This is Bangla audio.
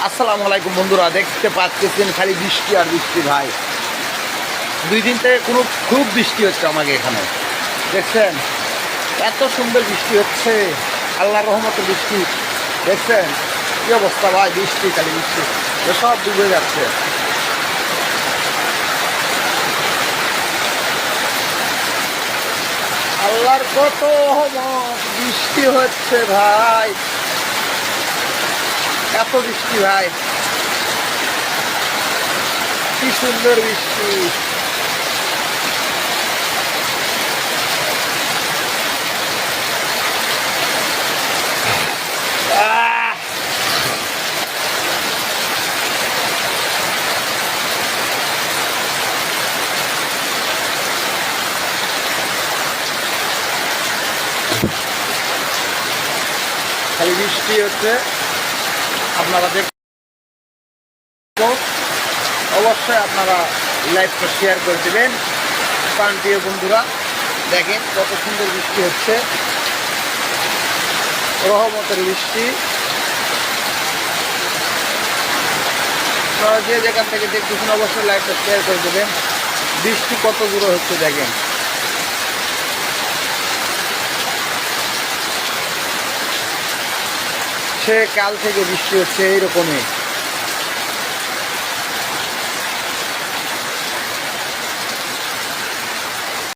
আসসালামু আলাইকুম বন্ধুরা, দেখতে পাচ্ছেন খালি বৃষ্টি আর বৃষ্টি ভাই। 2 দিন থেকে খুব বৃষ্টি হচ্ছে আমাকে এখানে, দেখছেন এত সুন্দর বৃষ্টি হচ্ছে, আল্লাহর রহমতের বৃষ্টি। দেখছেন কি অবস্থা ভাই, বৃষ্টি খালি বৃষ্টি, সব ডুবে যাচ্ছে। আল্লাহর কত রহমত, বৃষ্টি হচ্ছে ভাই, এত বৃষ্টি ভাই, কি সুন্দর বৃষ্টি। আহ! খালি বৃষ্টি হচ্ছে, আপনারা দেখুন, অবশ্যই আপনারা লাইভটা শেয়ার করে দেবেন। প্রিয় বন্ধুরা, দেখেন কত সুন্দর বৃষ্টি হচ্ছে, রহমতের বৃষ্টি। আপনারা যে যেখান থেকে দেখতেছেন অবশ্যই লাইভটা শেয়ার করে দেবেন। বৃষ্টি কত দূরে হচ্ছে দেখেন। সে কাল থেকে বৃষ্টি হচ্ছে এইরকমই।